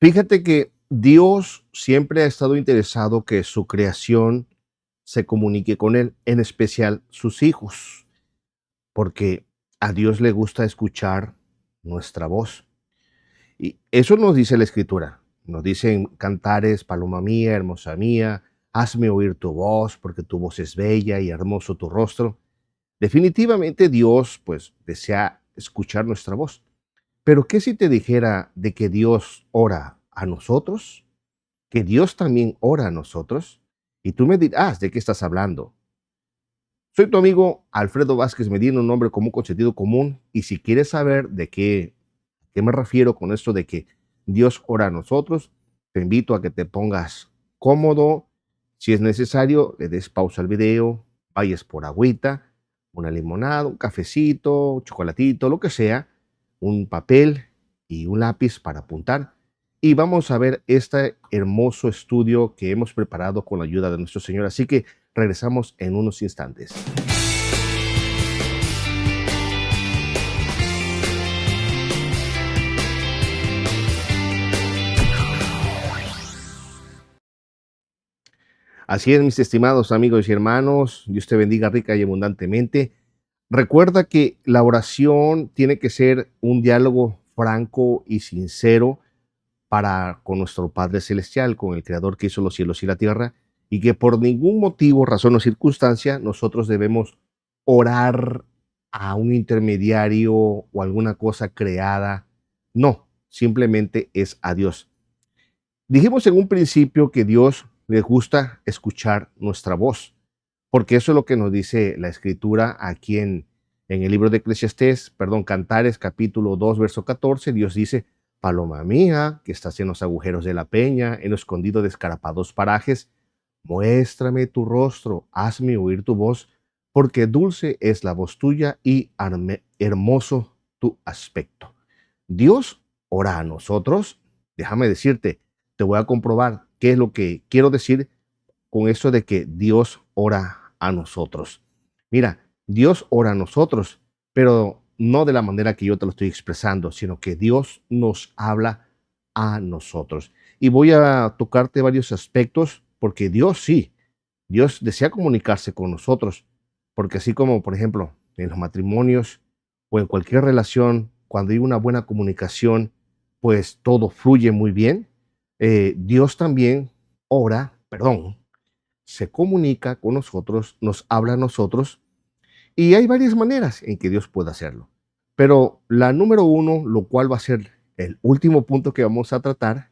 Fíjate que Dios siempre ha estado interesado que su creación se comunique con Él, en especial sus hijos, porque a Dios le gusta escuchar nuestra voz. Y eso nos dice la Escritura. Nos dicen cantares, paloma mía, hermosa mía, hazme oír tu voz, porque tu voz es bella y hermoso tu rostro. Definitivamente Dios, pues, desea escuchar nuestra voz. Pero ¿qué si te dijera de que Dios ora a nosotros? Que Dios también ora a nosotros. Y tú me dirás, ¿de qué estás hablando? Soy tu amigo Alfredo Vázquez Medina, un hombre común con sentido común. Y si quieres saber de qué me refiero con esto de que Dios ora a nosotros, te invito a que te pongas cómodo. Si es necesario, le des pausa al video, vayas por agüita, una limonada, un cafecito, un chocolatito, lo que sea, un papel y un lápiz para apuntar. Y vamos a ver este hermoso estudio que hemos preparado con la ayuda de nuestro Señor. Así que regresamos en unos instantes. Así es, mis estimados amigos y hermanos, Dios te bendiga rica y abundantemente. Recuerda que la oración tiene que ser un diálogo franco y sincero para con nuestro Padre Celestial, con el Creador que hizo los cielos y la tierra, y que por ningún motivo, razón o circunstancia nosotros debemos orar a un intermediario o alguna cosa creada. No, simplemente es a Dios. Dijimos en un principio que Dios le gusta escuchar nuestra voz, porque eso es lo que nos dice la Escritura aquí en el libro de Cantares, capítulo 2, verso 14. Dios dice: paloma mía, que estás en los agujeros de la peña, en lo escondido de escarpados parajes, muéstrame tu rostro, hazme oír tu voz, porque dulce es la voz tuya y hermoso tu aspecto. Dios ora a nosotros. Déjame decirte, te voy a comprobar qué es lo que quiero decir con eso de que Dios ora a nosotros. Mira, Dios ora a nosotros, pero no de la manera que yo te lo estoy expresando, sino que Dios nos habla a nosotros. Y voy a tocarte varios aspectos, porque Dios sí, Dios desea comunicarse con nosotros, porque así como, por ejemplo, en los matrimonios o en cualquier relación, cuando hay una buena comunicación, pues todo fluye muy bien. Dios también se comunica con nosotros, nos habla a nosotros, y hay varias maneras en que Dios puede hacerlo. Pero la número uno, lo cual va a ser el último punto que vamos a tratar,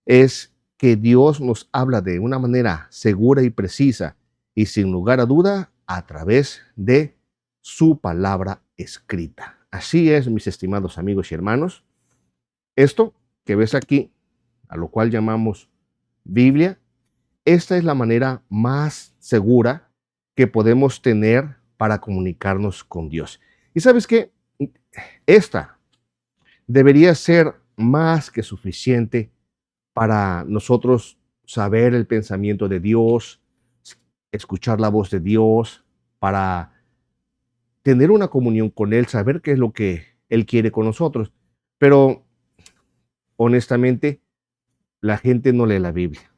es que Dios nos habla de una manera segura y precisa y sin lugar a duda a través de su palabra escrita. Así es, mis estimados amigos y hermanos. Esto que ves aquí, a lo cual llamamos Biblia, esta es la manera más segura que podemos tener para comunicarnos con Dios. Y sabes qué, esta debería ser más que suficiente para nosotros saber el pensamiento de Dios, escuchar la voz de Dios, para tener una comunión con Él, saber qué es lo que Él quiere con nosotros. Pero honestamente, la gente no lee la Biblia.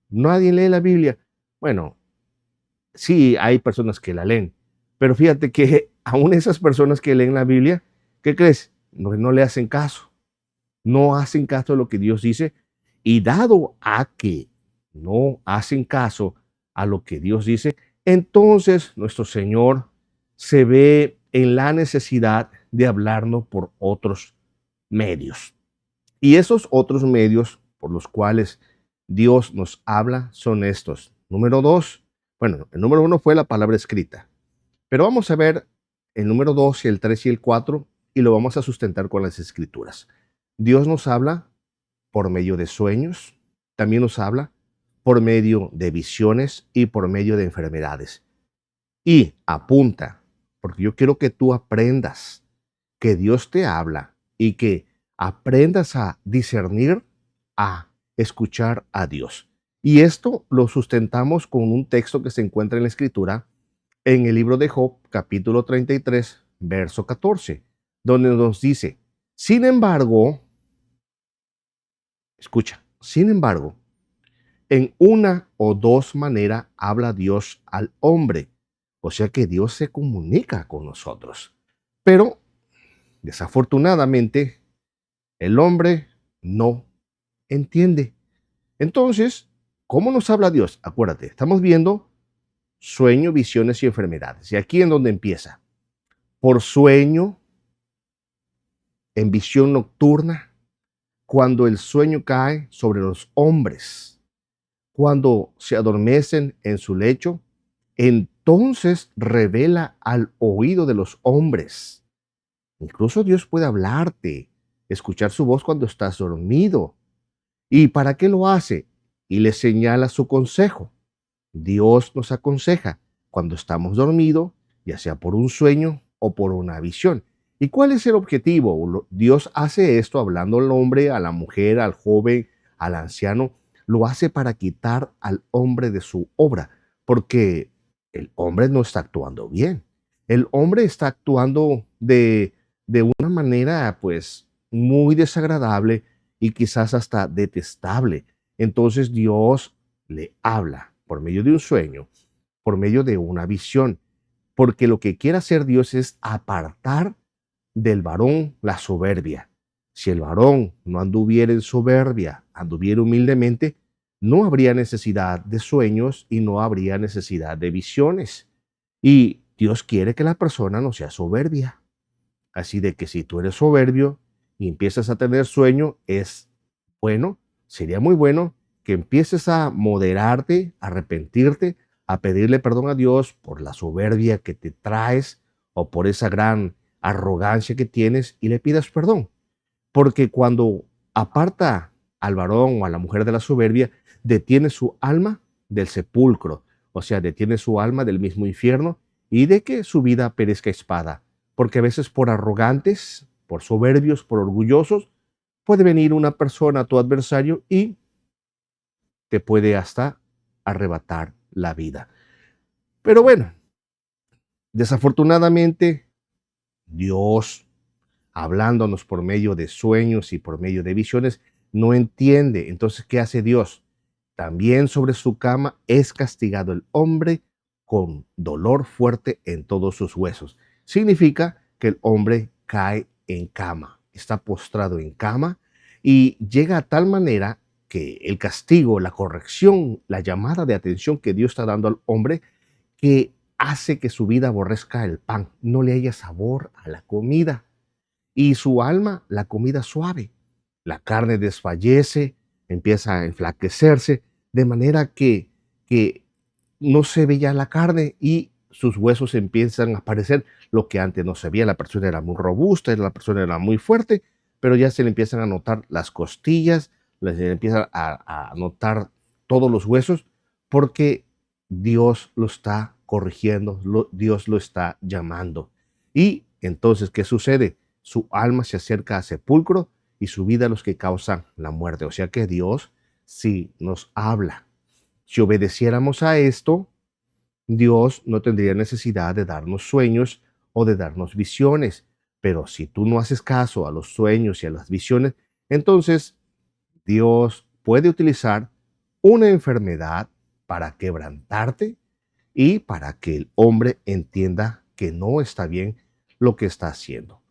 Nadie lee la Biblia. Bueno, sí, hay personas que la leen, pero fíjate que aún esas personas que leen la Biblia, ¿qué crees? No le hacen caso. No hacen caso de lo que Dios dice, y dado a que no hacen caso a lo que Dios dice, entonces nuestro Señor se ve en la necesidad de hablarnos por otros medios. Y esos otros medios por los cuales Dios nos habla son estos. Número dos, bueno, el número uno fue la palabra escrita, pero vamos a ver el número dos y el tres y el cuatro, y lo vamos a sustentar con las escrituras. Dios nos habla por medio de sueños, también nos habla por medio de visiones y por medio de enfermedades. Y apunta, porque yo quiero que tú aprendas que Dios te habla y que aprendas a discernir, a escuchar a Dios. Y esto lo sustentamos con un texto que se encuentra en la Escritura, en el libro de Job, capítulo 33, verso 14, donde nos dice: sin embargo, Escucha, sin embargo, en una o dos maneras habla Dios al hombre. O sea que Dios se comunica con nosotros. Pero, desafortunadamente, el hombre no entiende. Entonces, ¿cómo nos habla Dios? Acuérdate, estamos viendo sueño, visiones y enfermedades. Y aquí en donde empieza. Por sueño, en visión nocturna, cuando el sueño cae sobre los hombres, cuando se adormecen en su lecho, entonces revela al oído de los hombres. Incluso Dios puede hablarte, escuchar su voz cuando estás dormido. ¿Y para qué lo hace? Y le señala su consejo. Dios nos aconseja cuando estamos dormidos, ya sea por un sueño o por una visión. ¿Y cuál es el objetivo? Dios hace esto hablando al hombre, a la mujer, al joven, al anciano. Lo hace para quitar al hombre de su obra, porque el hombre no está actuando bien. El hombre está actuando de una manera pues muy desagradable y quizás hasta detestable. Entonces Dios le habla por medio de un sueño, por medio de una visión, porque lo que quiere hacer Dios es apartar del varón la soberbia. Si el varón no anduviera en soberbia, anduviera humildemente, no habría necesidad de sueños y no habría necesidad de visiones. Y Dios quiere que la persona no sea soberbia. Así de que si tú eres soberbio y empiezas a tener sueño, es bueno, sería muy bueno que empieces a moderarte, a arrepentirte, a pedirle perdón a Dios por la soberbia que te traes o por esa gran arrogancia que tienes y le pidas perdón. Porque cuando aparta al varón o a la mujer de la soberbia, detiene su alma del sepulcro, o sea, detiene su alma del mismo infierno y de que su vida perezca a espada. Porque a veces por arrogantes, por soberbios, por orgullosos, puede venir una persona, tu adversario, y te puede hasta arrebatar la vida. Pero bueno, desafortunadamente, Dios hablándonos por medio de sueños y por medio de visiones, no entiende. Entonces, ¿qué hace Dios? También sobre su cama es castigado el hombre con dolor fuerte en todos sus huesos. Significa que el hombre cae en cama, está postrado en cama y llega a tal manera que el castigo, la corrección, la llamada de atención que Dios está dando al hombre, que hace que su vida aborrezca el pan, no le haya sabor a la comida y su alma la comida suave. La carne desfallece, empieza a enflaquecerse, de manera que no se ve ya la carne y sus huesos empiezan a aparecer, lo que antes no se veía. La persona era muy robusta, la persona era muy fuerte, pero ya se le empiezan a notar las costillas, se le empiezan a notar todos los huesos, porque Dios lo está corrigiendo, Dios lo está llamando. Y entonces, ¿qué sucede? Su alma se acerca al sepulcro y su vida a los que causan la muerte. O sea que Dios sí nos habla. Si obedeciéramos a esto, Dios no tendría necesidad de darnos sueños o de darnos visiones. Pero si tú no haces caso a los sueños y a las visiones, entonces Dios puede utilizar una enfermedad para quebrantarte y para que el hombre entienda que no está bien lo que está haciendo.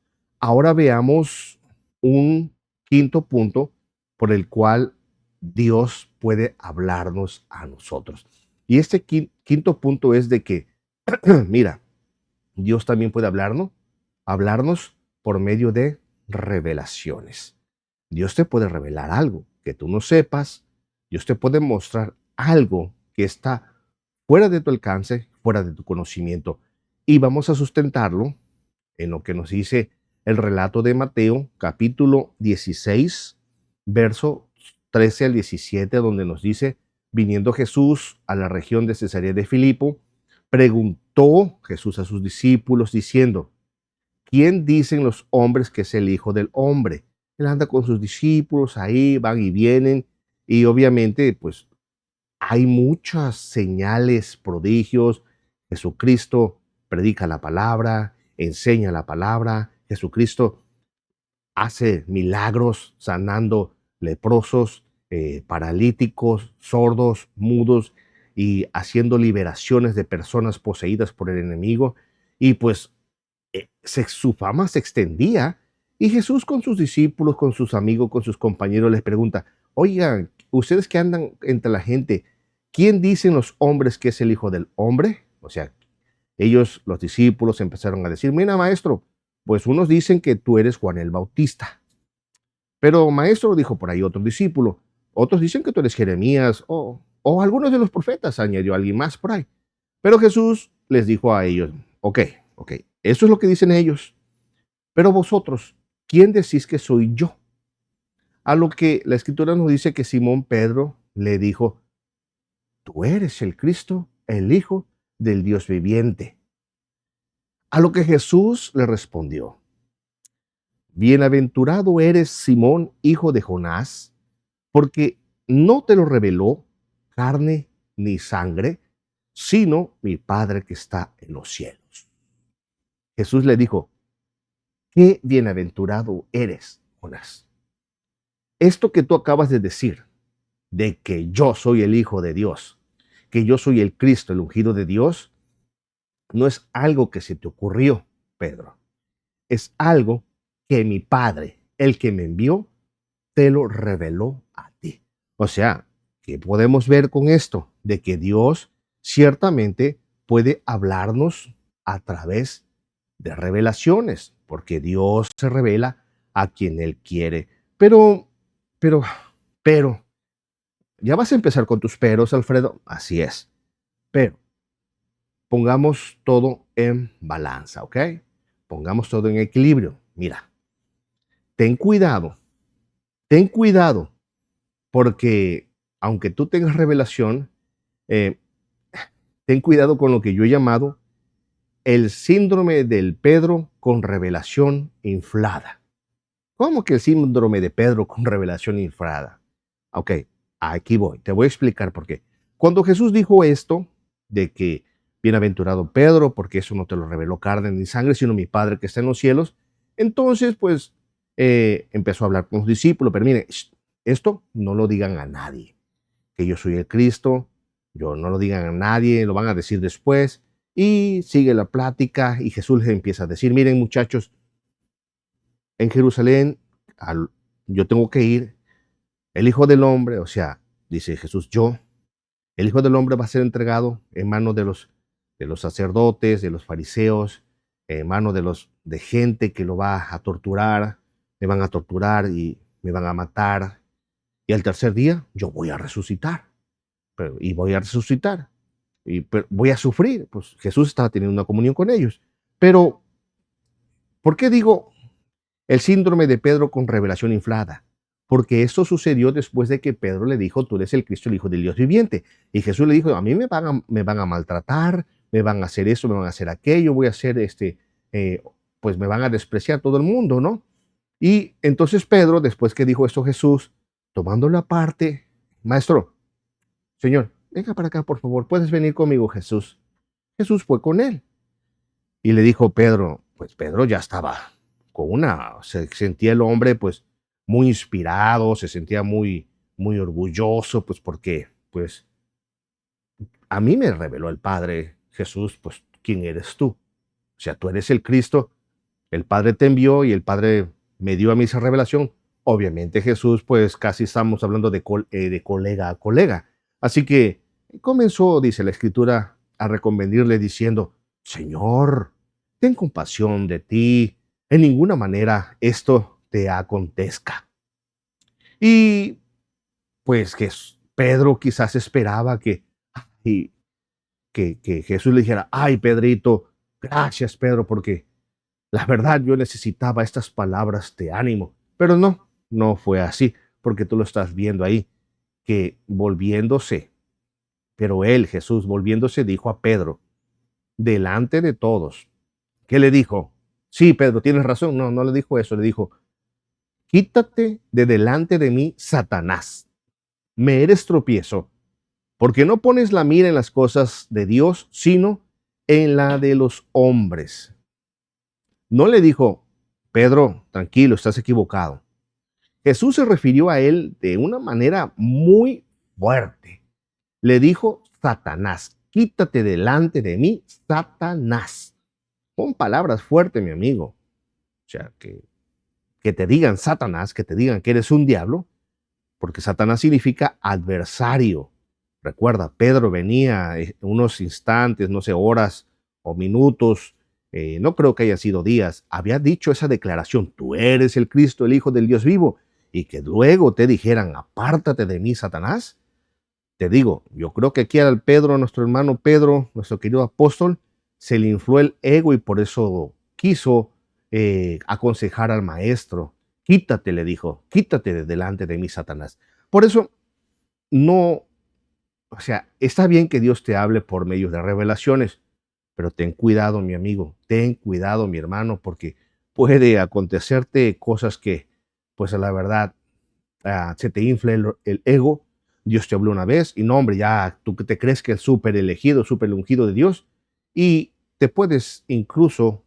Ahora veamos un quinto punto por el cual Dios puede hablarnos a nosotros. Y este quinto punto es de que, mira, Dios también puede hablarnos por medio de revelaciones. Dios te puede revelar algo que tú no sepas. Dios te puede mostrar algo que está fuera de tu alcance, fuera de tu conocimiento. Y vamos a sustentarlo en lo que nos dice el relato de Mateo, capítulo 16, verso 13 al 17, donde nos dice, viniendo Jesús a la región de Cesarea de Filipo, preguntó Jesús a sus discípulos diciendo, ¿quién dicen los hombres que es el Hijo del Hombre? Él anda con sus discípulos ahí, van y vienen, y obviamente pues hay muchas señales, prodigios. Jesucristo predica la palabra, enseña la palabra. Jesucristo hace milagros sanando leprosos, paralíticos, sordos, mudos, y haciendo liberaciones de personas poseídas por el enemigo. Y pues su fama se extendía, y Jesús con sus discípulos, con sus amigos, con sus compañeros les pregunta: oigan, ustedes que andan entre la gente, ¿quién dicen los hombres que es el Hijo del Hombre? O sea, ellos, los discípulos, empezaron a decir: mira, maestro, pues unos dicen que tú eres Juan el Bautista, pero maestro, dijo por ahí otro discípulo, otros dicen que tú eres Jeremías, o algunos de los profetas, añadió alguien más por ahí. Pero Jesús les dijo a ellos: ok, ok, eso es lo que dicen ellos, pero vosotros, ¿quién decís que soy yo? A lo que la escritura nos dice que Simón Pedro le dijo: tú eres el Cristo, el Hijo del Dios viviente. A lo que Jesús le respondió: bienaventurado eres, Simón, hijo de Jonás, porque no te lo reveló carne ni sangre, sino mi Padre que está en los cielos. Jesús le dijo: qué bienaventurado eres, Jonás. Esto que tú acabas de decir, de que yo soy el Hijo de Dios, que yo soy el Cristo, el ungido de Dios, no es algo que se te ocurrió, Pedro. Es algo que mi Padre, el que me envió, te lo reveló a ti. O sea, ¿qué podemos ver con esto? De que Dios ciertamente puede hablarnos a través de revelaciones, porque Dios se revela a quien Él quiere. Pero, pero, pero, ya vas a empezar con tus peros, Alfredo. Así es. Pero pongamos todo en balanza, ¿ok? Pongamos todo en equilibrio. Mira, ten cuidado, ten cuidado, porque aunque tú tengas revelación, eh, ten cuidado con lo que yo he llamado el síndrome del Pedro con revelación inflada. ¿Cómo que el síndrome de Pedro con revelación inflada? Ok, aquí voy, te voy a explicar por qué. Cuando Jesús dijo esto, de que bienaventurado Pedro, porque eso no te lo reveló carne ni sangre, sino mi Padre que está en los cielos, entonces pues empezó a hablar con los discípulos, pero miren, esto no lo digan a nadie, que yo soy el Cristo, yo no lo digan a nadie, lo van a decir después, y sigue la plática, y Jesús les empieza a decir: miren muchachos, en Jerusalén yo tengo que ir, el Hijo del Hombre, o sea, dice Jesús, el Hijo del Hombre va a ser entregado en manos de los sacerdotes, de los fariseos, en manos de gente que lo va a torturar, me van a torturar y me van a matar. Y al tercer día yo voy a resucitar. Y voy a resucitar. Pero voy a sufrir. Pues Jesús estaba teniendo una comunión con ellos. Pero, ¿por qué digo el síndrome de Pedro con revelación inflada? Porque esto sucedió después de que Pedro le dijo: tú eres el Cristo, el Hijo del Dios viviente. Y Jesús le dijo: a mí me van a maltratar, me van a hacer eso, me van a hacer aquello, voy a hacer pues me van a despreciar todo el mundo, ¿no? Y entonces Pedro, después que dijo esto Jesús, tomándolo aparte: maestro, Señor, venga para acá, por favor, puedes venir conmigo, Jesús. Jesús fue con él. Y le dijo Pedro, pues Pedro ya estaba se sentía el hombre pues muy inspirado, se sentía muy orgulloso, pues porque pues a mí me reveló el Padre, Jesús, pues ¿quién eres tú? O sea, tú eres el Cristo, el Padre te envió y el Padre me dio a mí esa revelación. Obviamente Jesús, pues casi estamos hablando de colega a colega. Así que comenzó, dice la Escritura, a reconvenirle diciendo: Señor, ten compasión de ti, en ninguna manera esto te acontezca. Y pues que Pedro quizás esperaba y, que Jesús le dijera: ay, Pedrito, gracias, Pedro, porque la verdad yo necesitaba estas palabras de ánimo. Pero no, no fue así, porque tú lo estás viendo ahí, que volviéndose, pero él, Jesús, volviéndose, dijo a Pedro, delante de todos, ¿qué le dijo? Sí, Pedro, tienes razón. No, no le dijo eso, le dijo: quítate de delante de mí, Satanás, me eres tropiezo, porque no pones la mira en las cosas de Dios, sino en la de los hombres. No le dijo: Pedro, tranquilo, estás equivocado. Jesús se refirió a él de una manera muy fuerte. Le dijo, Satanás, quítate delante de mí, Satanás. Con palabras fuertes, mi amigo. O sea, que te digan Satanás, que te digan que eres un diablo, porque Satanás significa adversario. Recuerda, Pedro venía unos instantes, no sé, horas o minutos, no creo que haya sido días, había dicho esa declaración, tú eres el Cristo, el Hijo del Dios vivo, y que luego te dijeran, apártate de mí, Satanás. Te digo, yo creo que aquí al Pedro, nuestro hermano Pedro, nuestro querido apóstol, se le infló el ego y por eso quiso aconsejar al maestro. Quítate, le dijo, quítate de delante de mí, Satanás. Por eso, no, o sea, está bien que Dios te hable por medio de revelaciones, pero ten cuidado, mi amigo, ten cuidado, mi hermano, porque puede acontecerte cosas que, pues a la verdad, se te infla el ego. Dios te habló una vez y no, hombre, ya tú que te crees que es súper elegido, súper ungido de Dios y te puedes incluso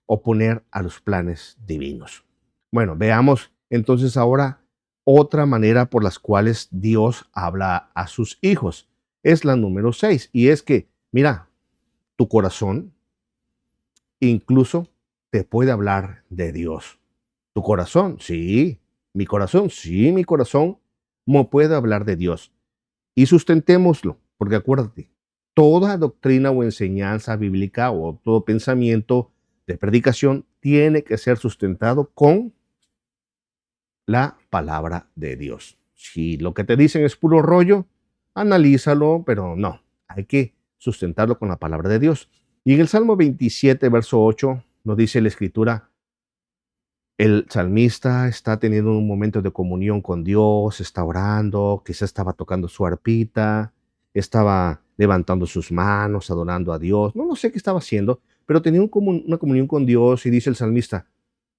oponer a los planes divinos. Bueno, veamos entonces ahora otra manera por las cuales Dios habla a sus hijos. Es la número 6 y es que, mira, tu corazón incluso te puede hablar de Dios. Tu corazón, sí. Mi corazón, sí, mi corazón me puede hablar de Dios. Y sustentémoslo, porque acuérdate, toda doctrina o enseñanza bíblica o todo pensamiento de predicación tiene que ser sustentado con la palabra de Dios. Si lo que te dicen es puro rollo, analízalo, pero no, hay que sustentarlo con la palabra de Dios. Y en el Salmo 27, verso 8, nos dice la Escritura, el salmista está teniendo un momento de comunión con Dios, está orando, quizás estaba tocando su arpita, estaba levantando sus manos, adorando a Dios. No, no sé qué estaba haciendo, pero tenía una comunión con Dios y dice el salmista,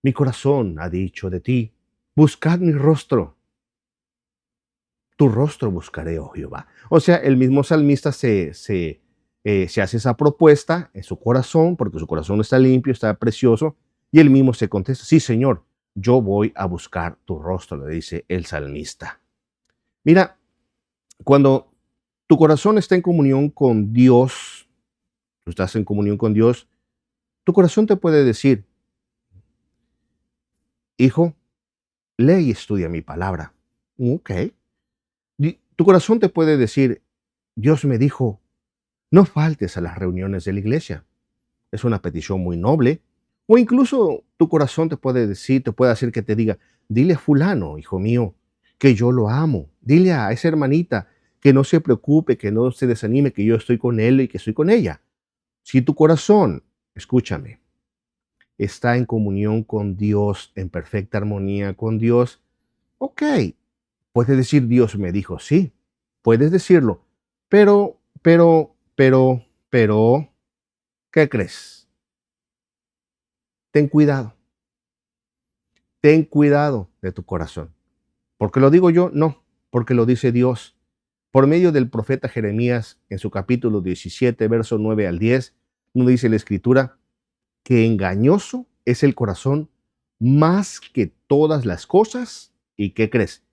mi corazón ha dicho de ti, buscad mi rostro, tu rostro buscaré, oh Jehová. O sea, el mismo salmista se hace esa propuesta en su corazón, porque su corazón está limpio, está precioso, y él mismo se contesta, sí, Señor, yo voy a buscar tu rostro, le dice el salmista. Mira, cuando tu corazón está en comunión con Dios, tú estás en comunión con Dios, tu corazón te puede decir, hijo, lee y estudia mi palabra. Ok. Y tu corazón te puede decir, Dios me dijo, no faltes a las reuniones de la iglesia. Es una petición muy noble. O incluso tu corazón te puede decir, te puede hacer que te diga, dile a fulano, hijo mío, que yo lo amo. Dile a esa hermanita que no se preocupe, que no se desanime, que yo estoy con él y que estoy con ella. Si tu corazón, escúchame, está en comunión con Dios, en perfecta armonía con Dios, ok, puedes decir Dios me dijo, sí, puedes decirlo, pero, ¿qué crees? Ten cuidado. Ten cuidado de tu corazón. ¿Por qué lo digo yo? No, porque lo dice Dios. Por medio del profeta Jeremías, en su capítulo 17, verso 9 al 10, nos dice la Escritura que engañoso es el corazón más que todas las cosas. ¿Y qué crees?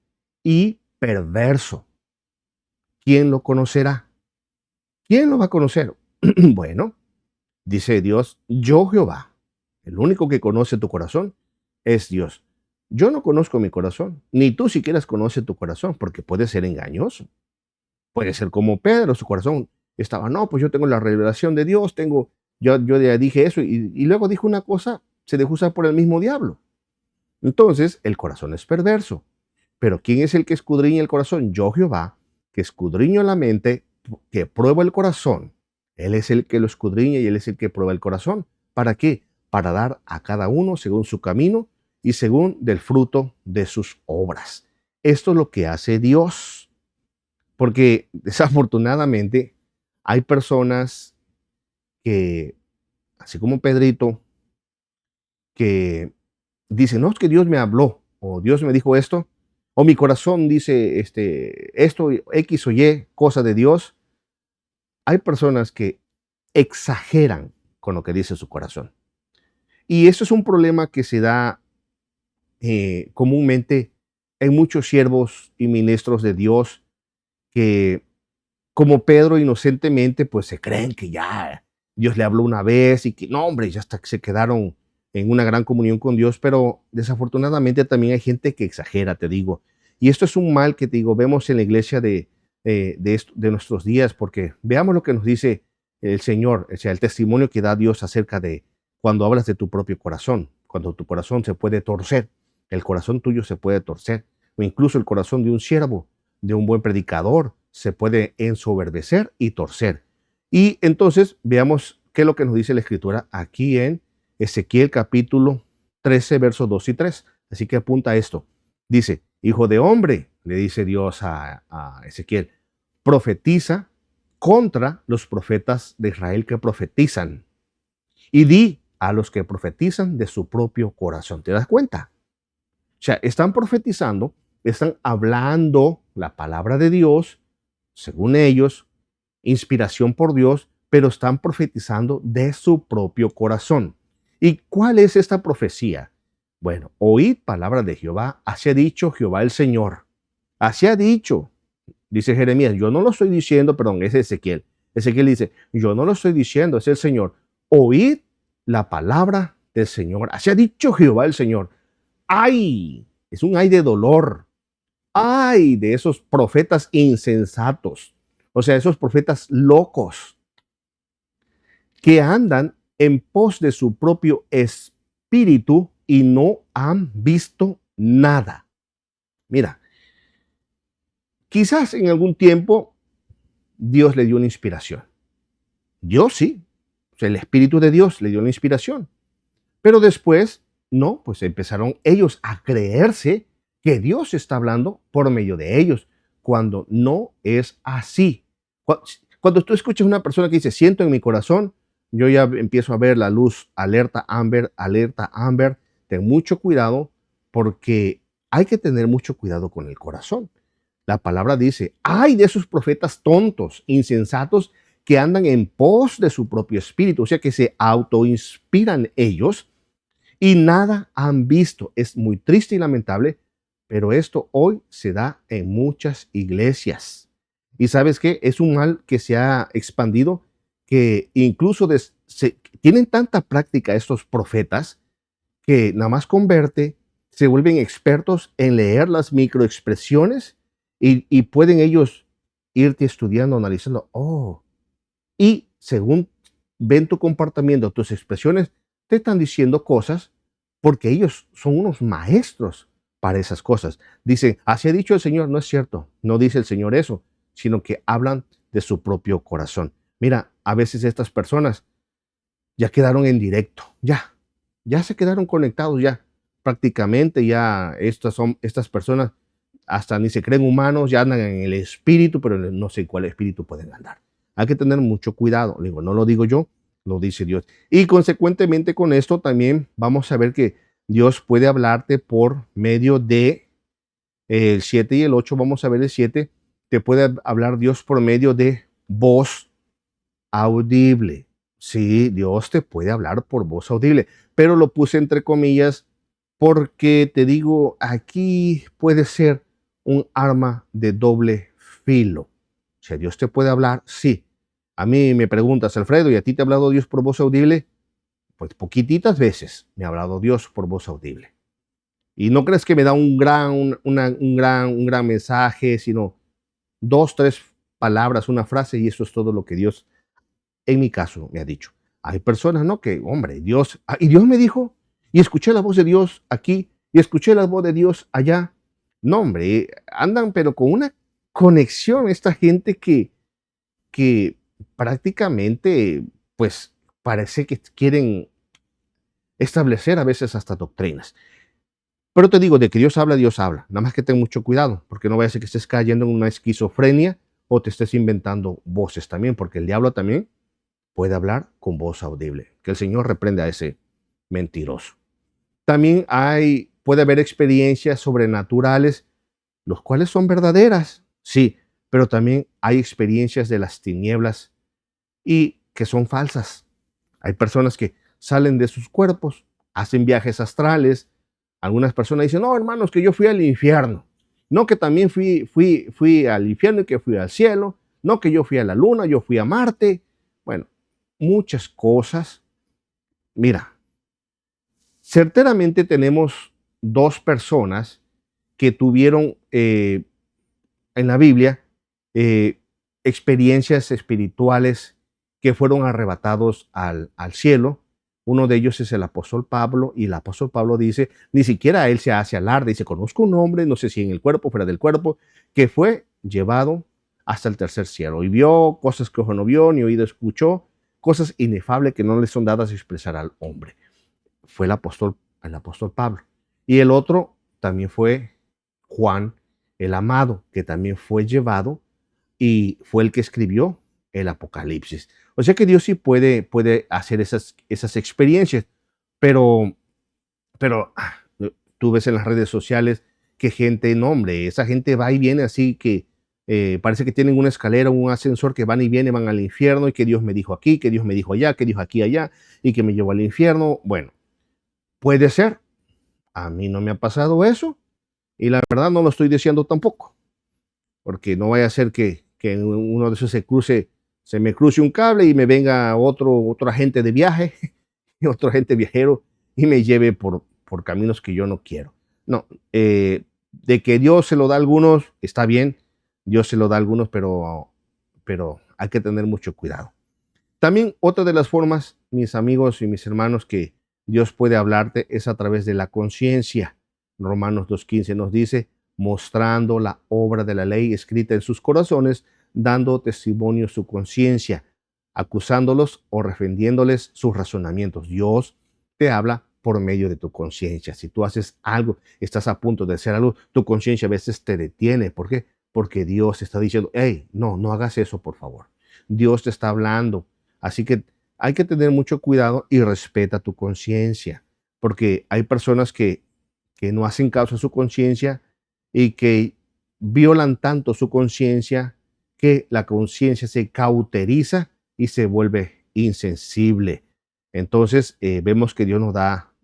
Y perverso. ¿Quién lo conocerá? ¿Quién lo va a conocer? Bueno, dice Dios, yo Jehová, el único que conoce tu corazón es Dios. Yo no conozco mi corazón, ni tú siquiera conoces tu corazón, porque puede ser engañoso. Puede ser como Pedro, su corazón estaba, no, pues yo tengo la revelación de Dios, yo ya dije eso, y luego dijo una cosa, se dejó usar por el mismo diablo. Entonces, el corazón es perverso. Pero ¿quién es el que escudriña el corazón? Yo Jehová, que escudriño la mente, que prueba el corazón. Él es el que lo escudriña y Él es el que prueba el corazón. ¿Para qué? Para dar a cada uno según su camino y según del fruto de sus obras. Esto es lo que hace Dios. Porque desafortunadamente hay personas que, así como Pedrito, que dicen, no, es que Dios me habló o Dios me dijo esto, o mi corazón dice esto, X o Y, cosa de Dios. Hay personas que exageran con lo que dice su corazón. Y eso es un problema que se da comúnmente hay muchos siervos y ministros de Dios que, como Pedro, inocentemente, pues se creen que ya Dios le habló una vez y que no, hombre, ya hasta que se quedaron en una gran comunión con Dios, pero desafortunadamente también hay gente que exagera, te digo. Y esto es un mal que, te digo, vemos en la iglesia de nuestros días, porque veamos lo que nos dice el Señor, o sea, el testimonio que da Dios acerca de cuando hablas de tu propio corazón, cuando tu corazón se puede torcer, el corazón tuyo se puede torcer, o incluso el corazón de un siervo, de un buen predicador, se puede ensoberbecer y torcer. Y entonces veamos qué es lo que nos dice la Escritura aquí en Ezequiel capítulo 13, versos 2 y 3. Así que apunta esto. Dice, hijo de hombre, le dice Dios a Ezequiel, profetiza contra los profetas de Israel que profetizan y di a los que profetizan de su propio corazón. ¿Te das cuenta? O sea, están profetizando, están hablando la palabra de Dios, según ellos, inspiración por Dios, pero están profetizando de su propio corazón. ¿Y cuál es esta profecía? Bueno, oíd palabra de Jehová, así ha dicho Jehová el Señor. Así ha dicho, dice Jeremías, yo no lo estoy diciendo, perdón, es Ezequiel. Ezequiel dice, yo no lo estoy diciendo, es el Señor. Oíd la palabra del Señor. Así ha dicho Jehová el Señor. ¡Ay! Es un ay de dolor. ¡Ay! De esos profetas insensatos. O sea, esos profetas locos que andan en pos de su propio espíritu y no han visto nada. Mira, quizás en algún tiempo Dios le dio una inspiración. Dios sí, o sea, el Espíritu de Dios le dio una inspiración. Pero después, no, pues empezaron ellos a creerse que Dios está hablando por medio de ellos, cuando no es así. Cuando tú escuchas a una persona que dice, siento en mi corazón, yo ya empiezo a ver la luz, alerta Amber, ten mucho cuidado porque hay que tener mucho cuidado con el corazón. La palabra dice, ay de esos profetas tontos, insensatos, que andan en pos de su propio espíritu, o sea que se autoinspiran ellos y nada han visto. Es muy triste y lamentable, pero esto hoy se da en muchas iglesias. Y sabes qué, es un mal que se ha expandido, que incluso tienen tanta práctica estos profetas que nada más converte, se vuelven expertos en leer las microexpresiones y pueden ellos irte estudiando, analizando, y según ven tu comportamiento, tus expresiones, te están diciendo cosas porque ellos son unos maestros para esas cosas. Dicen, así ha dicho el Señor, no es cierto, no dice el Señor eso, sino que hablan de su propio corazón. Mira, a veces estas personas ya quedaron en directo, ya se quedaron conectados, ya prácticamente ya estas personas hasta ni se creen humanos, ya andan en el espíritu, pero no sé cuál espíritu pueden andar. Hay que tener mucho cuidado. Digo, no lo digo yo, lo dice Dios. Y consecuentemente con esto también vamos a ver que Dios puede hablarte por medio de el 7 y el 8. Vamos a ver el 7. Te puede hablar Dios por medio de voz audible. Sí, Dios te puede hablar por voz audible, pero lo puse entre comillas porque te digo, aquí puede ser un arma de doble filo. O sea, Dios te puede hablar, sí. A mí me preguntas, Alfredo, ¿y a ti te ha hablado Dios por voz audible? Pues poquititas veces me ha hablado Dios por voz audible. Y no crees que me da un gran mensaje, sino 2, 3 palabras, una frase, y eso es todo lo que Dios, en mi caso, me ha dicho. Hay personas, ¿no? Que, hombre, Dios, y Dios me dijo, y escuché la voz de Dios aquí, y escuché la voz de Dios allá. No, hombre, andan pero con una conexión esta gente que prácticamente, pues, parece que quieren establecer a veces hasta doctrinas. Pero te digo, de que Dios habla. Nada más que ten mucho cuidado, porque no vaya a ser que estés cayendo en una esquizofrenia o te estés inventando voces también, porque el diablo también puede hablar con voz audible. Que el Señor reprenda a ese mentiroso. También puede haber experiencias sobrenaturales, los cuales son verdaderas, sí, pero también hay experiencias de las tinieblas y que son falsas. Hay personas que salen de sus cuerpos, hacen viajes astrales. Algunas personas dicen, no, hermanos, que yo fui al infierno. No que también fui al infierno y que fui al cielo. No que yo fui a la luna, yo fui a Marte. Bueno, muchas cosas. Mira, certeramente tenemos dos personas que tuvieron en la Biblia eh, experiencias espirituales que fueron arrebatados al cielo. Uno de ellos es el apóstol Pablo, y el apóstol Pablo dice, ni siquiera él se hace alarde, dice, conozco un hombre, no sé si en el cuerpo o fuera del cuerpo, que fue llevado hasta el tercer cielo y vio cosas que ojo no vio, ni oído escuchó, cosas inefables que no le son dadas a expresar al hombre. Fue el apóstol Pablo. Y el otro también fue Juan el Amado, que también fue llevado y fue el que escribió el Apocalipsis. O sea que Dios sí puede hacer esas experiencias, pero, pero tú ves en las redes sociales que gente, no hombre, esa gente va y viene así que parece que tienen una escalera, un ascensor que van y vienen, van al infierno y que Dios me dijo aquí, que Dios me dijo allá, que Dios aquí allá y que me llevó al infierno. Bueno, puede ser. A mí no me ha pasado eso y la verdad no lo estoy diciendo tampoco, porque no vaya a ser que en uno de esos se me cruce un cable y me venga otro agente de viaje, otro agente viajero y me lleve por caminos que yo no quiero. No, de que Dios se lo da a algunos, está bien, Dios se lo da a algunos, pero hay que tener mucho cuidado. También otra de las formas, mis amigos y mis hermanos, que Dios puede hablarte es a través de la conciencia. Romanos 2.15 nos dice, mostrando la obra de la ley escrita en sus corazones, dando testimonio su conciencia, acusándolos o defendiéndoles sus razonamientos. Dios te habla por medio de tu conciencia. Si tú haces algo, estás a punto de hacer algo, tu conciencia a veces te detiene. ¿Por qué? Porque Dios está diciendo, hey, no hagas eso, por favor. Dios te está hablando. Así que hay que tener mucho cuidado y respeta tu conciencia, porque hay personas que no hacen caso a su conciencia y que violan tanto su conciencia que la conciencia se cauteriza y se vuelve insensible. Entonces vemos que Dios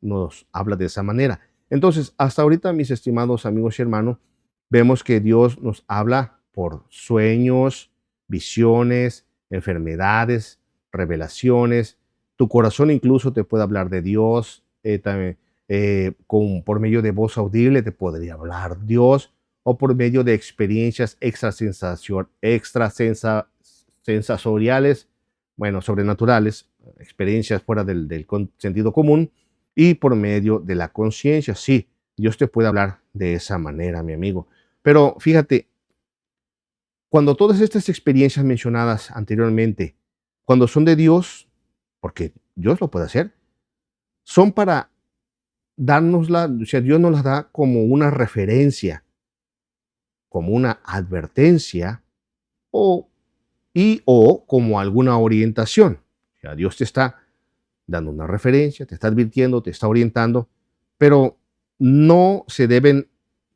nos habla de esa manera. Entonces, hasta ahorita, mis estimados amigos y hermanos, vemos que Dios nos habla por sueños, visiones, enfermedades, revelaciones. Tu corazón incluso te puede hablar de Dios. También, por medio de voz audible te podría hablar Dios, o por medio de experiencias extrasensoriales, bueno, sobrenaturales, experiencias fuera del sentido común, y por medio de la conciencia. Sí, Dios te puede hablar de esa manera, mi amigo. Pero fíjate, cuando todas estas experiencias mencionadas anteriormente, cuando son de Dios, porque Dios lo puede hacer, son para dárnosla, o sea, Dios nos las da como una referencia, como una advertencia o, o como alguna orientación. O sea, Dios te está dando una referencia, te está advirtiendo, te está orientando, pero no se deben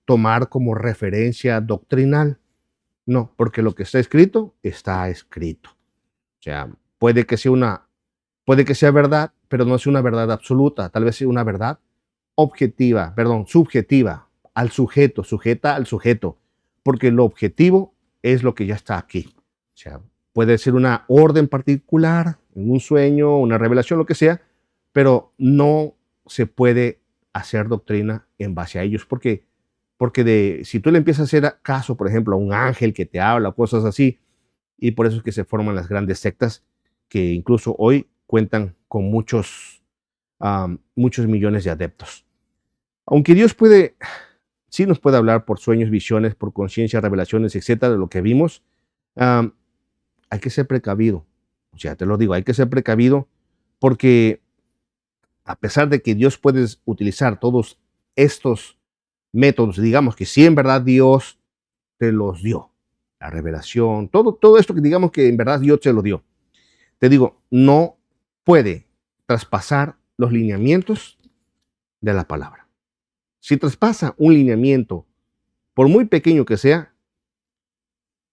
tomar como referencia doctrinal. No, porque lo que está escrito, está escrito. O sea, puede que sea verdad, pero no es una verdad absoluta. Tal vez sea una verdad objetiva, perdón, subjetiva, al sujeto, sujeta al sujeto, porque lo objetivo es lo que ya está aquí. O sea, puede ser una orden particular, en un sueño, una revelación, lo que sea, pero no se puede hacer doctrina en base a ellos, porque si tú le empiezas a hacer caso, por ejemplo, a un ángel que te habla, cosas así, y por eso es que se forman las grandes sectas que incluso hoy cuentan con muchos millones de adeptos. Aunque Dios sí nos puede hablar por sueños, visiones, por conciencia, revelaciones, etcétera, de lo que vimos, hay que ser precavido. O sea, te lo digo, hay que ser precavido porque a pesar de que Dios puede utilizar todos estos métodos, digamos que sí en verdad Dios te los dio, la revelación, todo esto que digamos que en verdad Dios te lo dio. Te digo, no puede traspasar los lineamientos de la palabra. Si traspasa un lineamiento, por muy pequeño que sea,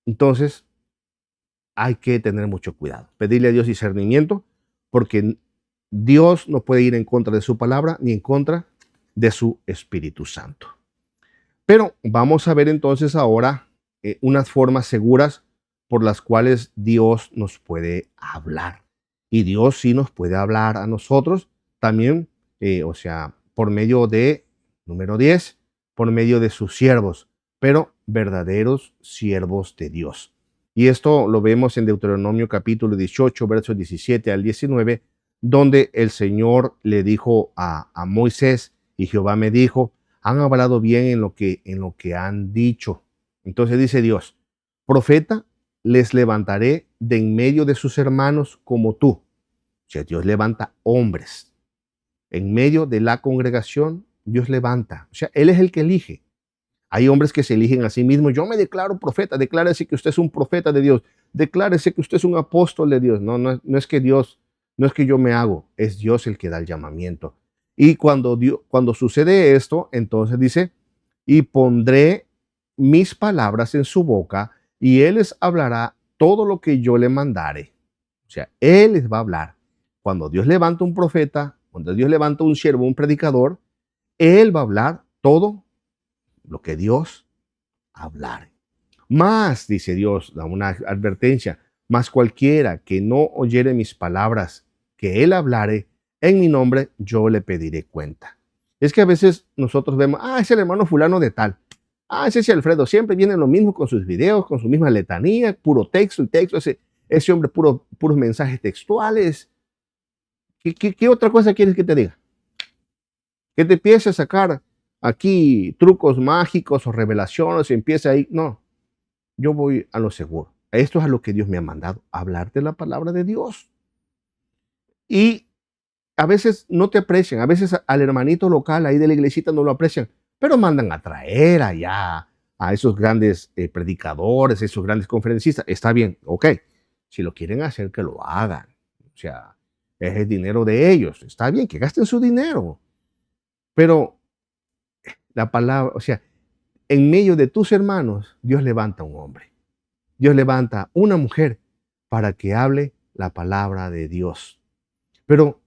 entonces hay que tener mucho cuidado. Pedirle a Dios discernimiento, porque Dios no puede ir en contra de su palabra ni en contra de su Espíritu Santo. Pero vamos a ver entonces ahora unas formas seguras por las cuales Dios nos puede hablar. Y Dios sí nos puede hablar a nosotros también, o sea, por medio de, número 10, por medio de sus siervos, pero verdaderos siervos de Dios. Y esto lo vemos en Deuteronomio capítulo 18, versos 17 al 19, donde el Señor le dijo a Moisés, y Jehová me dijo, han hablado bien en lo que han dicho. Entonces dice Dios, profeta les levantaré de en medio de sus hermanos como tú. O sea, Dios levanta hombres. En medio de la congregación, Dios levanta. O sea, Él es el que elige. Hay hombres que se eligen a sí mismos. Yo me declaro profeta. Declárese que usted es un profeta de Dios. Declárese que usted es un apóstol de Dios. No es que Dios, no es que yo me hago. Es Dios el que da el llamamiento. Y cuando sucede esto, entonces dice, y pondré mis palabras en su boca y Él les hablará todo lo que yo le mandare. O sea, Él les va a hablar. Cuando Dios levanta un profeta, cuando Dios levanta un siervo, un predicador, Él va a hablar todo lo que Dios hablare. Más, dice Dios, da una advertencia, más cualquiera que no oyere mis palabras, que Él hablare en mi nombre, yo le pediré cuenta. Es que a veces nosotros vemos, es el hermano fulano de tal. Ese es Alfredo, siempre viene lo mismo con sus videos, con su misma letanía, puro texto y texto, ese hombre puros mensajes textuales. ¿Qué otra cosa quieres que te diga? Que te empiece a sacar aquí trucos mágicos o revelaciones y empiece ahí. No, yo voy a lo seguro. Esto es a lo que Dios me ha mandado, hablarte la palabra de Dios. Y a veces no te aprecian, a veces al hermanito local ahí de la iglesita no lo aprecian, pero mandan a traer allá a esos grandes predicadores, esos grandes conferencistas. Está bien, ok. Si lo quieren hacer, que lo hagan. O sea, es el dinero de ellos. Está bien, que gasten su dinero. Pero la palabra, o sea, en medio de tus hermanos, Dios levanta un hombre. Dios levanta una mujer para que hable la palabra de Dios. Pero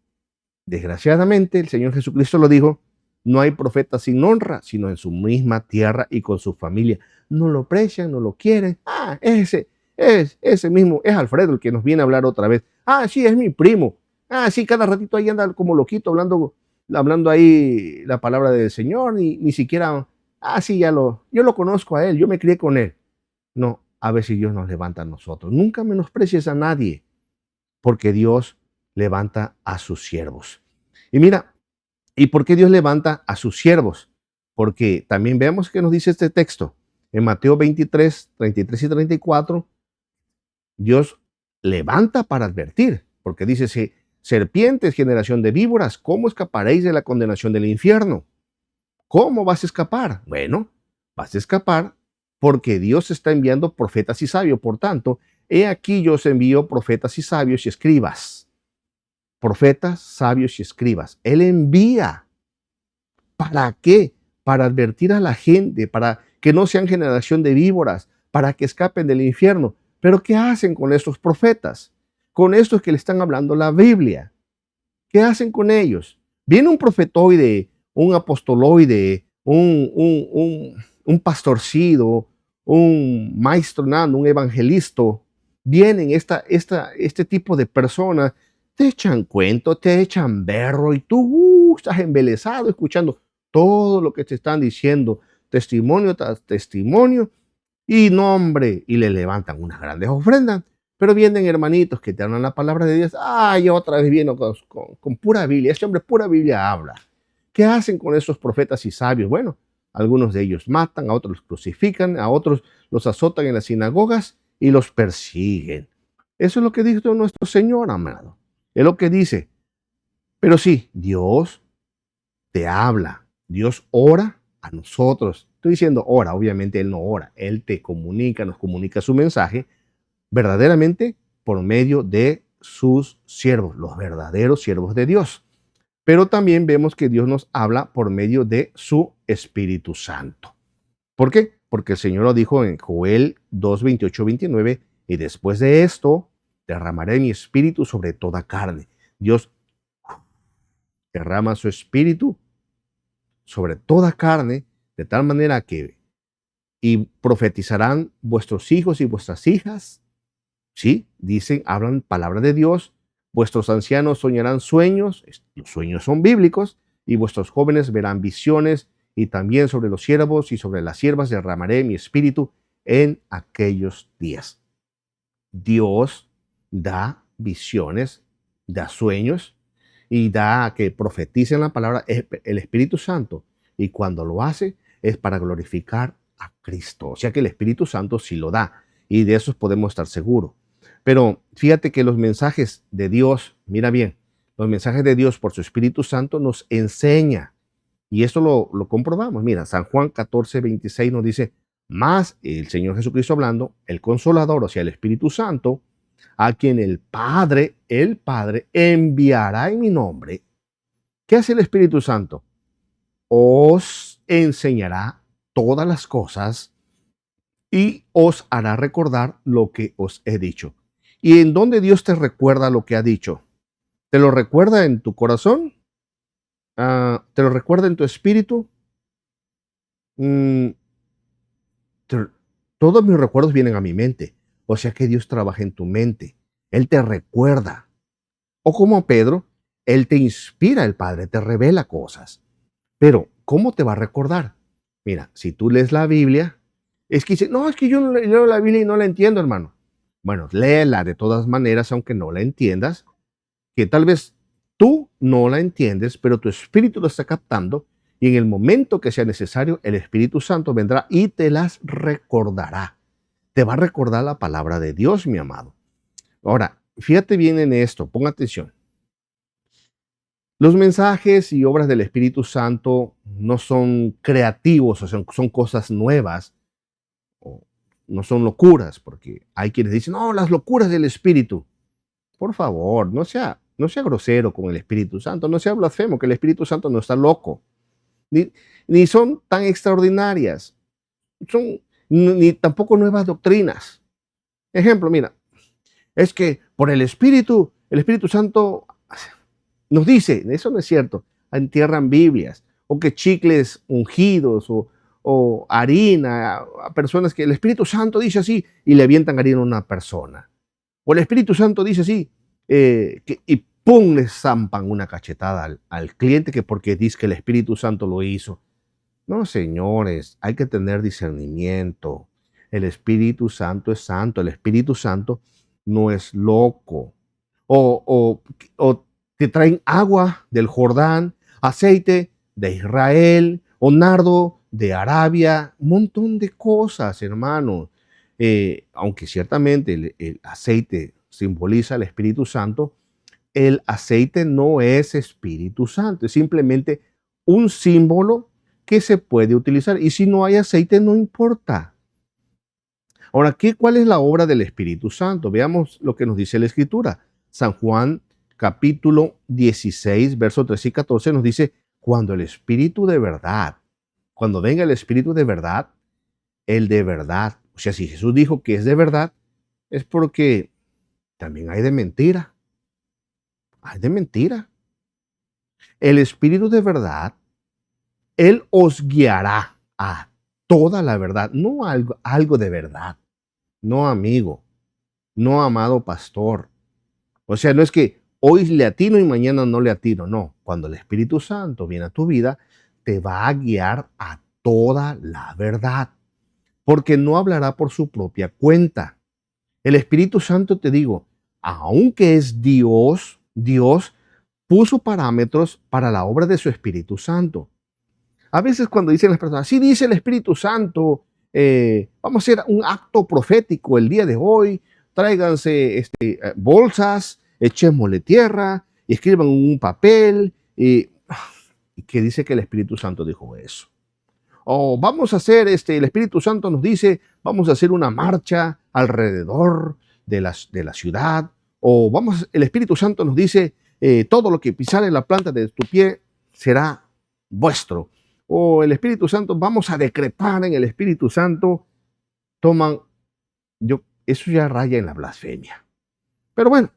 desgraciadamente, el Señor Jesucristo lo dijo, no hay profeta sin honra, sino en su misma tierra y con su familia. No lo aprecian, no lo quieren. Ese mismo, es Alfredo el que nos viene a hablar otra vez. Sí, es mi primo. Sí, cada ratito ahí anda como loquito hablando ahí la palabra del Señor, ni siquiera, sí, yo lo conozco a él, yo me crié con él. No, a ver si Dios nos levanta a nosotros. Nunca menosprecies a nadie, porque Dios levanta a sus siervos. Y mira, ¿y por qué Dios levanta a sus siervos? Porque también vemos que nos dice este texto. En Mateo 23, 33 y 34, Dios levanta para advertir, porque dice, serpientes, generación de víboras, ¿cómo escaparéis de la condenación del infierno? ¿Cómo vas a escapar? Bueno, vas a escapar porque Dios está enviando profetas y sabios. Por tanto, he aquí yo os envío profetas y sabios y escribas. Profetas, sabios y escribas. Él envía. ¿Para qué? Para advertir a la gente, para que no sean generación de víboras, para que escapen del infierno. Pero ¿qué hacen con estos profetas? Con estos que le están hablando la Biblia. ¿Qué hacen con ellos? Viene un profetoide, un apostoloide, un pastorcido, un maestro nano, un evangelista. Vienen este tipo de personas, te echan cuento, te echan berro y tú estás embelesado escuchando todo lo que te están diciendo, testimonio tras testimonio, y no, hombre, y le levantan unas grandes ofrendas. Pero vienen hermanitos que te hablan la palabra de Dios. Y otra vez viene con pura Biblia. Este hombre pura Biblia habla. ¿Qué hacen con esos profetas y sabios? Bueno, algunos de ellos matan, a otros los crucifican, a otros los azotan en las sinagogas y los persiguen. Eso es lo que dijo nuestro Señor, amado. Es lo que dice. Pero sí, Dios te habla. Dios ora a nosotros. Estoy diciendo ora, obviamente Él no ora. Él te comunica, nos comunica su mensaje verdaderamente por medio de sus siervos, los verdaderos siervos de Dios. Pero también vemos que Dios nos habla por medio de su Espíritu Santo. ¿Por qué? Porque el Señor lo dijo en Joel 2, 28, 29, y después de esto derramaré mi espíritu sobre toda carne. Dios derrama su espíritu sobre toda carne, de tal manera que y profetizarán vuestros hijos y vuestras hijas. Sí, dicen, hablan palabra de Dios. Vuestros ancianos soñarán sueños, los sueños son bíblicos, y vuestros jóvenes verán visiones, y también sobre los siervos y sobre las siervas derramaré mi espíritu en aquellos días. Dios da visiones, da sueños y da que profeticen la palabra el Espíritu Santo. Y cuando lo hace es para glorificar a Cristo. O sea que el Espíritu Santo sí lo da y de eso podemos estar seguros. Pero fíjate que los mensajes de Dios, mira bien, los mensajes de Dios por su Espíritu Santo nos enseña. Y esto lo comprobamos. Mira, San Juan 14:26 nos dice, más el Señor Jesucristo hablando, el Consolador, o sea, el Espíritu Santo, a quien el Padre enviará en mi nombre. ¿Qué hace el Espíritu Santo? Os enseñará todas las cosas y os hará recordar lo que os he dicho. ¿Y en dónde Dios te recuerda lo que ha dicho? ¿Te lo recuerda en tu corazón? ¿Te lo recuerda en tu espíritu? Mm, Todos mis recuerdos vienen a mi mente. O sea que Dios trabaja en tu mente. Él te recuerda. O como Pedro, Él te inspira, el Padre te revela cosas. Pero, ¿cómo te va a recordar? Mira, si tú lees la Biblia, es que dice, no, es que yo no leo la Biblia y no la entiendo, hermano. Bueno, léela de todas maneras, aunque no la entiendas, que tal vez tú no la entiendes, pero tu espíritu lo está captando y en el momento que sea necesario, el Espíritu Santo vendrá y te las recordará. Te va a recordar la palabra de Dios, mi amado. Ahora, fíjate bien en esto, ponga atención. Los mensajes y obras del Espíritu Santo no son creativos, o sea, son cosas nuevas, o no son locuras, porque hay quienes dicen, no, las locuras del Espíritu. Por favor, no sea grosero con el Espíritu Santo, no sea blasfemo, que el Espíritu Santo no está loco, ni son tan extraordinarias, ni tampoco nuevas doctrinas. Ejemplo, mira, es que por el Espíritu Santo nos dice, eso no es cierto, entierran Biblias, o que chicles ungidos, o harina, a personas que el Espíritu Santo dice así, y le avientan harina a una persona. O el Espíritu Santo dice así, y ¡pum! Le zampan una cachetada al cliente que porque dice que el Espíritu Santo lo hizo. No, señores, hay que tener discernimiento. El Espíritu Santo es santo, el Espíritu Santo no es loco. O te traen agua del Jordán, aceite de Israel, o nardo de Arabia, un montón de cosas, hermano. Aunque ciertamente el aceite simboliza el Espíritu Santo, el aceite no es Espíritu Santo, es simplemente un símbolo que se puede utilizar. Y si no hay aceite, no importa. Ahora, ¿cuál es la obra del Espíritu Santo? Veamos lo que nos dice la Escritura. San Juan, capítulo 16, versos 13 y 14, nos dice, cuando venga el Espíritu de verdad, el de verdad, o sea, si Jesús dijo que es de verdad, es porque también hay de mentira. Hay de mentira. El Espíritu de verdad, Él os guiará a toda la verdad, no algo de verdad, no amigo, no amado pastor. O sea, no es que hoy le atino y mañana no le atino, no. Cuando el Espíritu Santo viene a tu vida, te va a guiar a toda la verdad, porque no hablará por su propia cuenta. El Espíritu Santo, te digo, aunque es Dios, Dios puso parámetros para la obra de su Espíritu Santo. A veces cuando dicen las personas, sí dice el Espíritu Santo, vamos a hacer un acto profético el día de hoy, tráiganse bolsas, echémosle tierra, y escriban un papel, y que dice que el Espíritu Santo dijo eso. O vamos a hacer, el Espíritu Santo nos dice, vamos a hacer una marcha alrededor de la ciudad, o el Espíritu Santo nos dice, todo lo que pisare en la planta de tu pie será vuestro. O el Espíritu Santo, vamos a decretar en el Espíritu Santo, eso ya raya en la blasfemia. Pero bueno,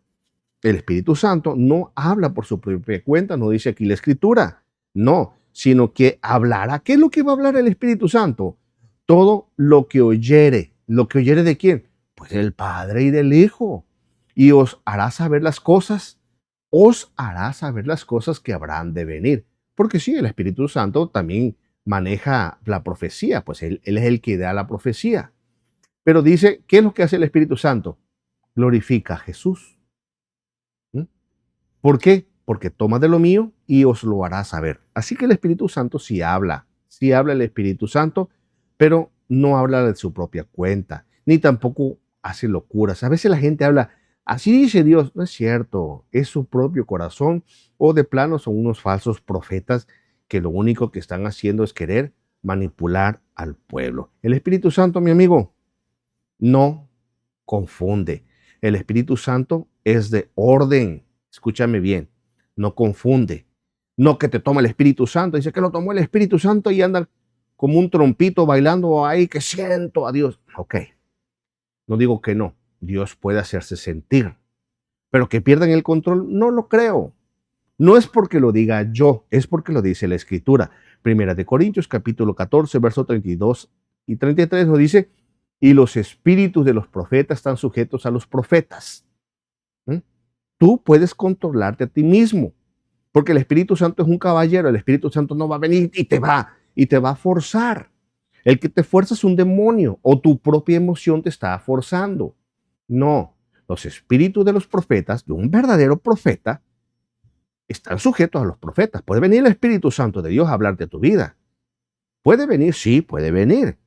el Espíritu Santo no habla por su propia cuenta, no dice aquí la Escritura, no, sino que hablará. ¿Qué es lo que va a hablar el Espíritu Santo? todo lo que oyere de quién, pues del Padre y del Hijo, y os hará saber las cosas que habrán de venir. Porque sí, el Espíritu Santo también maneja la profecía, pues él es el que da la profecía. Pero dice, ¿qué es lo que hace el Espíritu Santo? Glorifica a Jesús. ¿Mm? ¿Por qué? Porque toma de lo mío y os lo hará saber. Así que el Espíritu Santo sí habla el Espíritu Santo, pero no habla de su propia cuenta, ni tampoco hace locuras. A veces la gente habla, así dice Dios, no es cierto, es su propio corazón o de plano son unos falsos profetas que lo único que están haciendo es querer manipular al pueblo. El Espíritu Santo, mi amigo, no confunde. El Espíritu Santo es de orden. Escúchame bien, no confunde. No que te toma el Espíritu Santo, dice que lo tomó el Espíritu Santo y anda como un trompito bailando ahí que siento a Dios. Ok, no digo que no, Dios puede hacerse sentir, pero que pierdan el control, no lo creo. No es porque lo diga yo, es porque lo dice la Escritura. Primera de Corintios, capítulo 14, verso 32 y 33 nos dice, y los espíritus de los profetas están sujetos a los profetas. ¿Mm? Tú puedes controlarte a ti mismo, porque el Espíritu Santo es un caballero, el Espíritu Santo no va a venir y te va a forzar. El que te fuerza es un demonio o tu propia emoción te está forzando. No, los espíritus de los profetas, de un verdadero profeta, están sujetos a los profetas. Puede venir el Espíritu Santo de Dios a hablar de tu vida. Puede venir, sí, puede venir.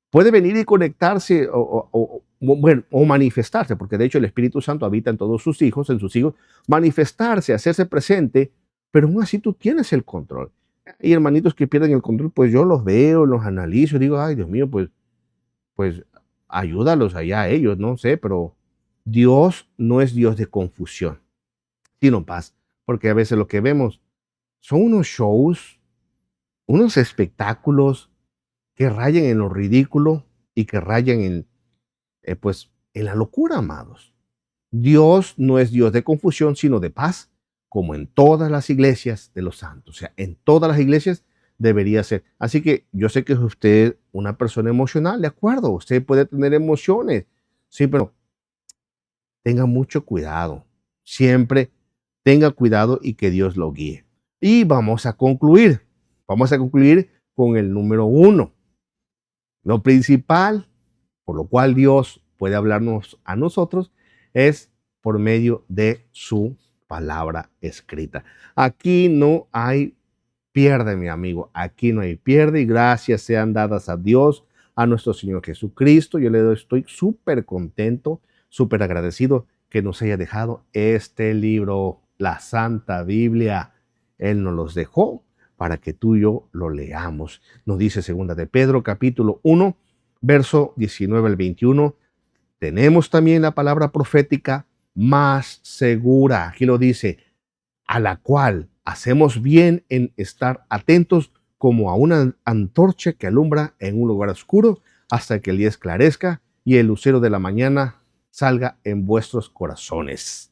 Puede venir y conectarse o manifestarse, porque de hecho el Espíritu Santo habita en todos sus hijos, manifestarse, hacerse presente, pero aún así tú tienes el control. Y hermanitos que pierden el control, pues yo los veo, los analizo y digo, ay Dios mío, pues ayúdalos allá a ellos, no sé, pero Dios no es Dios de confusión, sino paz, porque a veces lo que vemos son unos shows, unos espectáculos que rayan en lo ridículo y que rayan en la locura, amados. Dios no es Dios de confusión, sino de paz, como en todas las iglesias de los santos. O sea, en todas las iglesias debería ser. Así que yo sé que es usted una persona emocional, de acuerdo, usted puede tener emociones, sí, pero tenga mucho cuidado. Siempre tenga cuidado y que Dios lo guíe. Y vamos a concluir. Vamos a concluir con el número 1. Lo principal, por lo cual Dios puede hablarnos a nosotros, es por medio de su palabra escrita. Aquí no hay pierde, mi amigo. Aquí no hay pierde y gracias sean dadas a Dios, a nuestro Señor Jesucristo. Yo estoy súper contento, súper agradecido que nos haya dejado este libro, la Santa Biblia. Él nos los dejó para que tú y yo lo leamos. Nos dice segunda de Pedro, capítulo 1, verso 19 al 21. Tenemos también la palabra profética más segura. Aquí lo dice, a la cual hacemos bien en estar atentos como a una antorcha que alumbra en un lugar oscuro hasta que el día esclarezca y el lucero de la mañana salga en vuestros corazones.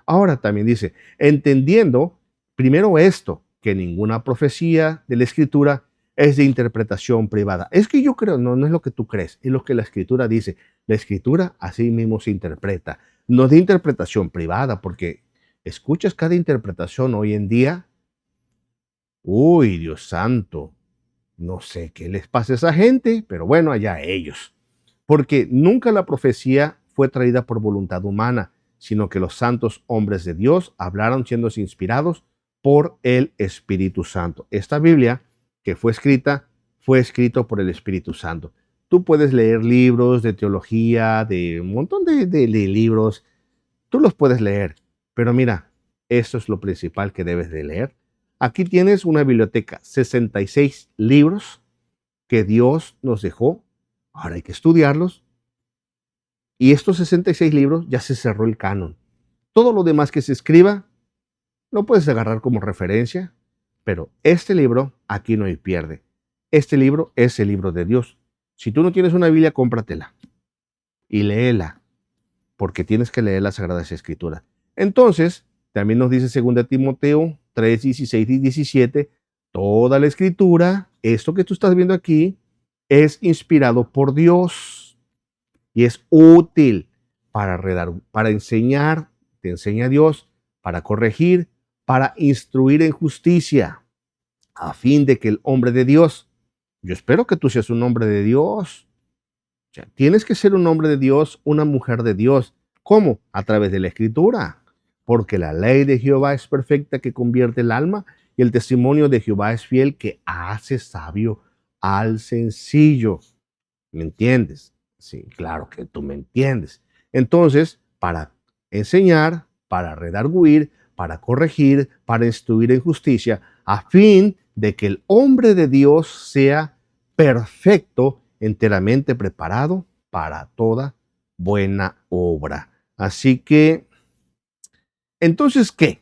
Ahora también dice, entendiendo primero esto, que ninguna profecía de la Escritura es de interpretación privada. Es que yo creo, no es lo que tú crees, es lo que la Escritura dice. La Escritura así mismo se interpreta, no de interpretación privada, porque escuchas cada interpretación hoy en día. Uy, Dios santo, no sé qué les pasa a esa gente, pero bueno, allá ellos. Porque nunca la profecía fue traída por voluntad humana, sino que los santos hombres de Dios hablaron siendo inspirados por el Espíritu Santo. Esta Biblia que fue escrito por el Espíritu Santo. Tú puedes leer libros de teología, de un montón de libros, tú los puedes leer, pero mira, esto es lo principal que debes de leer. Aquí tienes una biblioteca, 66 libros que Dios nos dejó. Ahora hay que estudiarlos. Y estos 66 libros ya se cerró el canon. Todo lo demás que se escriba lo puedes agarrar como referencia, pero este libro aquí no hay pierde. Este libro es el libro de Dios. Si tú no tienes una Biblia, cómpratela y léela, porque tienes que leer las Sagradas Escrituras. Entonces, también nos dice 2 Timoteo 3, 16 y 17, toda la Escritura, esto que tú estás viendo aquí, es inspirado por Dios y es útil para enseñar, te enseña Dios, para corregir, para instruir en justicia, a fin de que el hombre de Dios, yo espero que tú seas un hombre de Dios, o sea, tienes que ser un hombre de Dios, una mujer de Dios. ¿Cómo? A través de la Escritura. Porque la ley de Jehová es perfecta que convierte el alma y el testimonio de Jehová es fiel que hace sabio al sencillo. ¿Me entiendes? Sí, claro que tú me entiendes. Entonces, para enseñar, para redarguir, para corregir, para instruir en justicia, a fin de que el hombre de Dios sea perfecto, enteramente preparado para toda buena obra. Así que, entonces, ¿qué?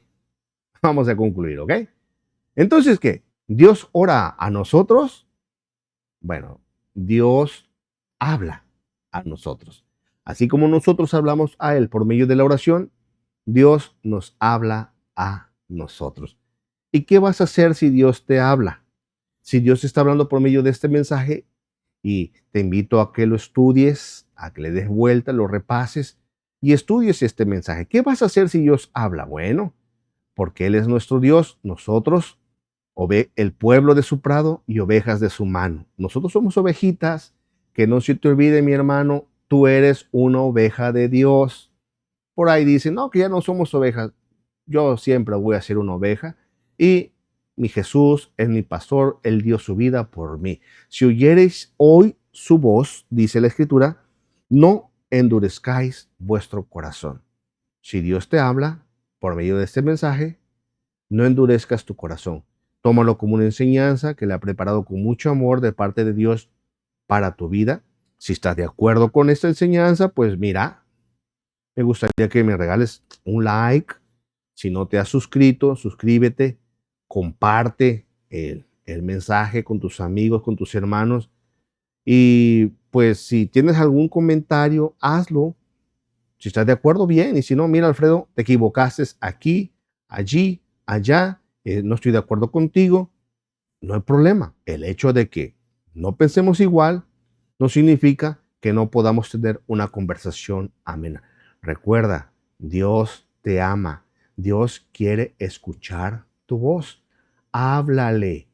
Vamos a concluir, ¿ok? Entonces, ¿qué? ¿Dios ora a nosotros? Bueno, Dios habla a nosotros. Así como nosotros hablamos a Él por medio de la oración, Dios nos habla a nosotros. ¿Y qué vas a hacer si Dios te habla? Si Dios está hablando por medio de este mensaje, y te invito a que lo estudies, a que le des vuelta, lo repases y estudies este mensaje. ¿Qué vas a hacer si Dios habla? Bueno, porque Él es nuestro Dios, nosotros el pueblo de su prado y ovejas de su mano. Nosotros somos ovejitas, que no se te olvide, mi hermano, tú eres una oveja de Dios. Por ahí dicen, no, que ya no somos ovejas. Yo siempre voy a ser una oveja y mi Jesús es mi pastor, Él dio su vida por mí. Si oyereis hoy su voz, dice la Escritura, no endurezcáis vuestro corazón. Si Dios te habla por medio de este mensaje, no endurezcas tu corazón. Tómalo como una enseñanza que le ha preparado con mucho amor de parte de Dios para tu vida. Si estás de acuerdo con esta enseñanza, pues mira, me gustaría que me regales un like. Si no te has suscrito, suscríbete, comparte el mensaje con tus amigos, con tus hermanos. Y pues si tienes algún comentario, hazlo. Si estás de acuerdo, bien. Y si no, mira, Alfredo, te equivocaste aquí, allí, allá. No estoy de acuerdo contigo. No hay problema. El hecho de que no pensemos igual no significa que no podamos tener una conversación amena. Recuerda, Dios te ama. Dios quiere escuchar tu voz. Háblale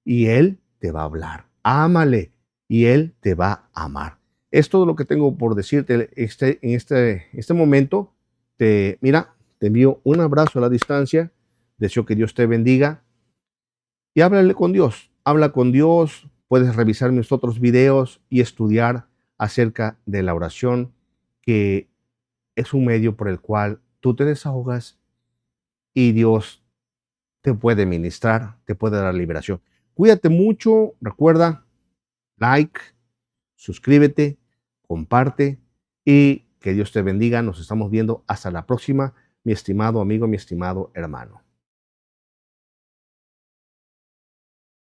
y Él te va a hablar. Ámale y Él te va a amar. Es todo lo que tengo por decirte en este momento. Mira, te envío un abrazo a la distancia. Deseo que Dios te bendiga y háblale con Dios. Habla con Dios. Puedes revisar mis otros videos y estudiar acerca de la oración, que es un medio por el cual tú te desahogas y Dios te puede ministrar, te puede dar liberación. Cuídate mucho. Recuerda, like, suscríbete, comparte y que Dios te bendiga. Nos estamos viendo hasta la próxima, mi estimado amigo, mi estimado hermano.